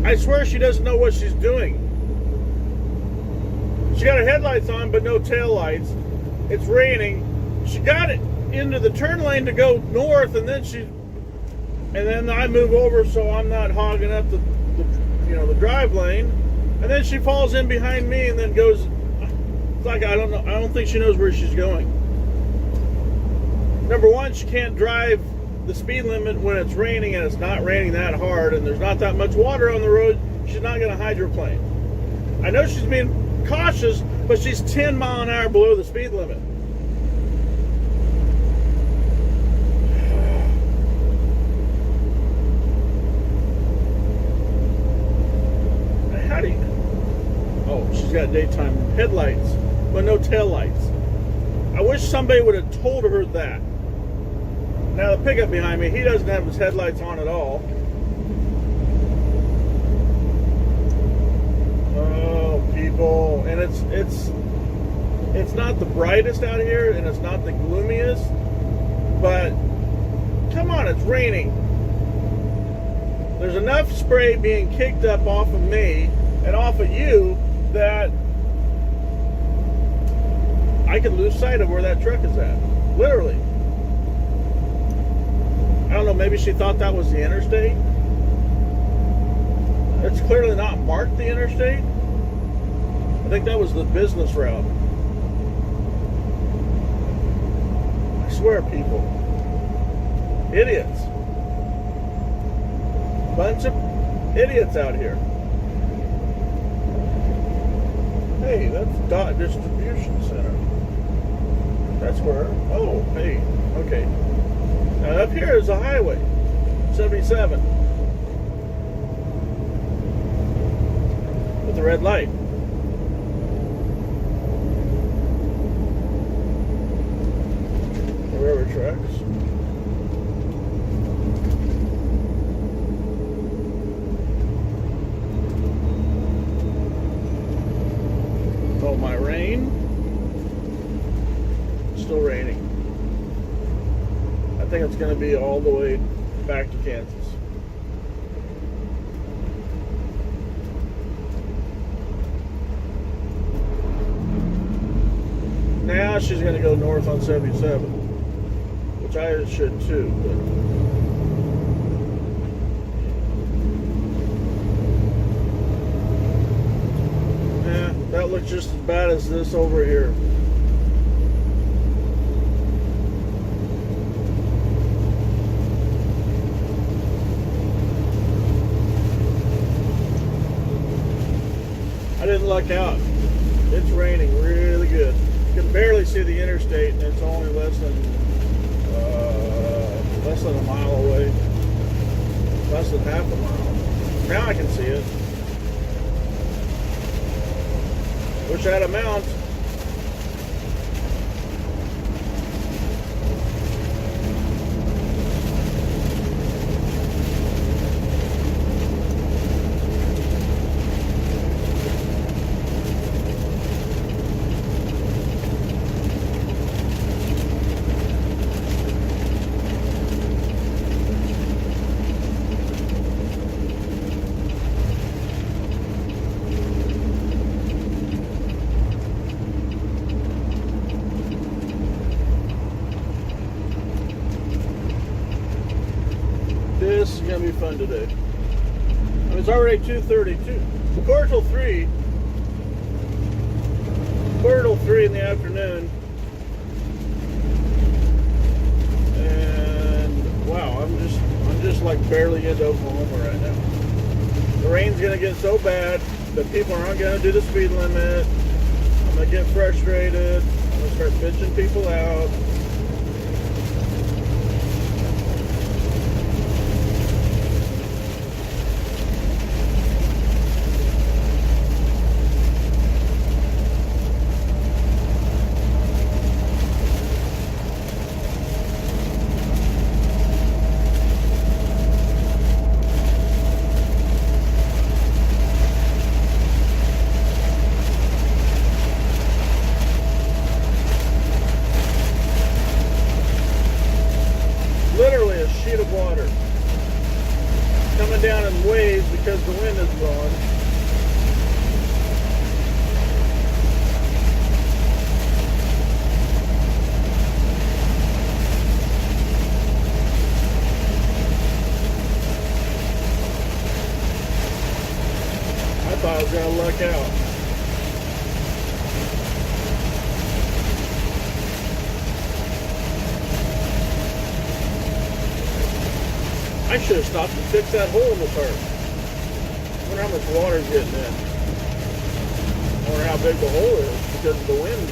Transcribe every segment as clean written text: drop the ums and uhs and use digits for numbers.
I swear she doesn't know what she's doing. She got her headlights on, but no tail lights. It's raining. She got it into the turn lane to go north, and then I move over so I'm not hogging up the drive lane, and then she falls in behind me and then goes. It's like I don't know. I don't think she knows where she's going. Number one, she can't drive the speed limit when it's raining, and it's not raining that hard, and there's not that much water on the road. She's not going to hydroplane. I know she's being cautious, but she's 10 mile an hour below the speed limit. How do you? Oh, she's got daytime headlights, but no tail lights. I wish somebody would have told her that. Now the pickup behind me, he doesn't have his headlights on at all. Oh, people, and it's not the brightest out here, and it's not the gloomiest, but come on, it's raining. There's enough spray being kicked up off of me and off of you that I could lose sight of where that truck is at. Literally. I don't know, maybe she thought that was the interstate. It's clearly not marked the interstate. I think that was the business route. I swear, people. Idiots. Bunch of idiots out here. Hey, that's Dot Distribution Center. That's where. Oh, hey. Okay. Now up here is a highway, 77, with the red light. The railroad tracks. Oh, my rain. Still raining. I think it's going to be all the way back to Kansas. Now she's going to go north on 77, which I should too. But that looks just as bad as this over here. I didn't luck out. It's raining really good. You can barely see the interstate, and it's only less than a mile away. Less than half a mile. Now I can see it. Wish I had a mount. This is going to be fun today. I mean, it's already 2:32. Quarter till 3 in the afternoon. And wow, I'm just like barely into Oklahoma right now. The rain's going to get so bad that people aren't going to do the speed limit. I'm going to get frustrated. I'm going to start bitching people out. wind is blowing. I thought I was going to luck out. I should have stopped and fixed that hole in the tarp. I wonder how much water's getting in. I wonder how big the hole is because of the wind.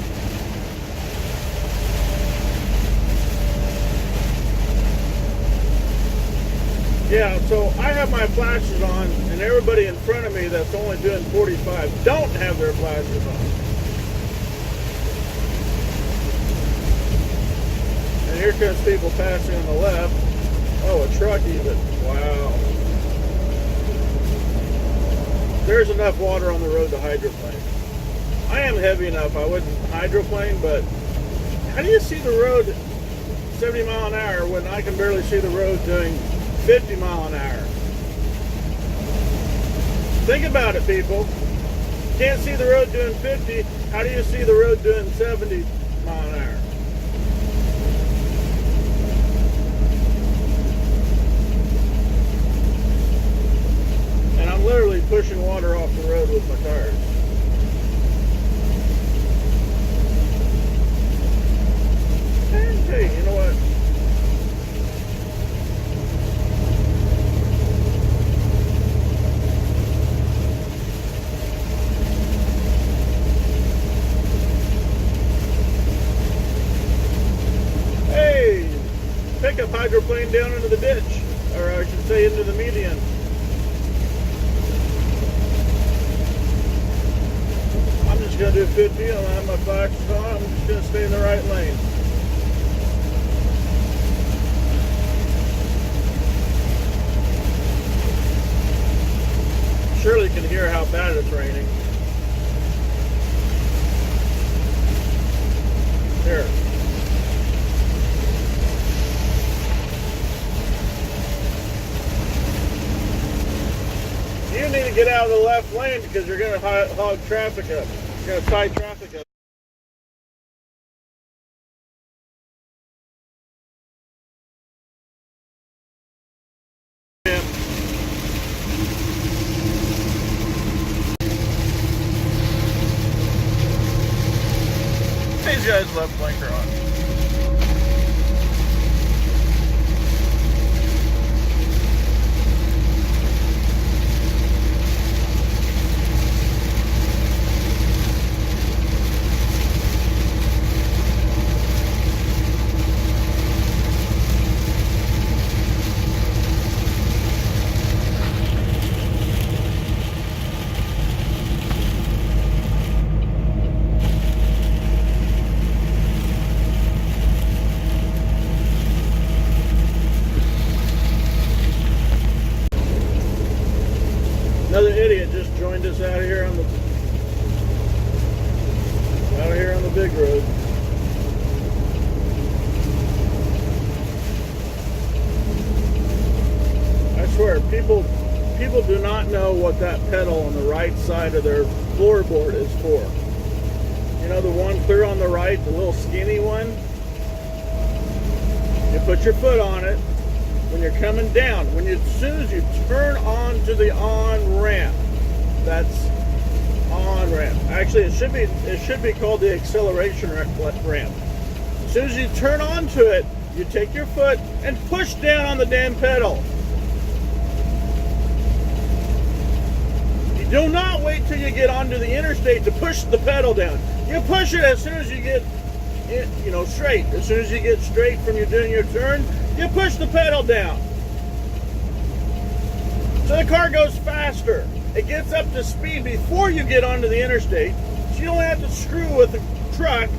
Yeah, so I have my flashes on, and everybody in front of me that's only doing 45 don't have their flashes on. And here comes people passing on the left. Oh, a truck even. Wow. There's enough water on the road to hydroplane. I am heavy enough, I wouldn't hydroplane, but how do you see the road 70 mile an hour when I can barely see the road doing 50 mile an hour? Think about it, people. Can't see the road doing 50, how do you see the road doing 70 mile an hour? And I'm literally pushing water off the road with my tires. And hey, you know what? Pickup hydroplane down into the ditch, or I should say into the median. I'm just going to do 50. I'll have my flashes on. I'm just going to stay in the right lane. Surely you can hear how bad it's raining. Here. You need to get out of the left lane because you're going to hog traffic up. You're going to tie traffic up. These guys left blinker on. Another idiot just joined us out here on the big road. I swear, people do not know what that pedal on the right side of their floorboard is for. You know, the one clear on the right, the little skinny one? You put your foot on it when you're coming down. As soon as you turn onto the on ramp, that's on ramp. Actually, it should be called the acceleration ramp. As soon as you turn onto it, you take your foot and push down on the damn pedal. You do not wait till you get onto the interstate to push the pedal down. You push it as soon as you get, straight. As soon as you get straight from you doing your turn, you push the pedal down. So the car goes faster. It gets up to speed before you get onto the interstate. So you don't have to screw with the truck.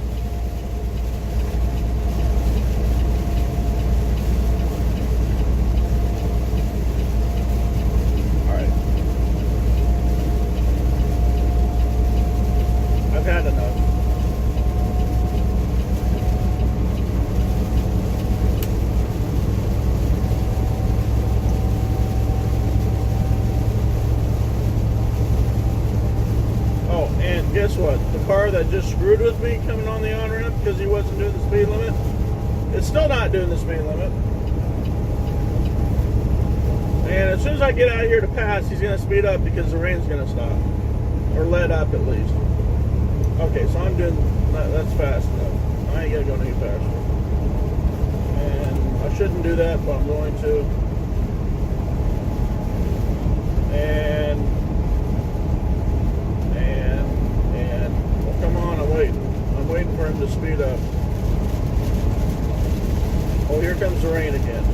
All right. I've had enough. guess what? The car that just screwed with me coming on the on-ramp because he wasn't doing the speed limit, it's still not doing the speed limit. And as soon as I get out here to pass, he's going to speed up because the rain's going to stop. Or let up at least. Okay, so I'm doing, that's fast enough. I ain't going to go any faster. And I shouldn't do that, but I'm going to. And, well, come on, I'm waiting. I'm waiting for him to speed up. Oh, here comes the rain again.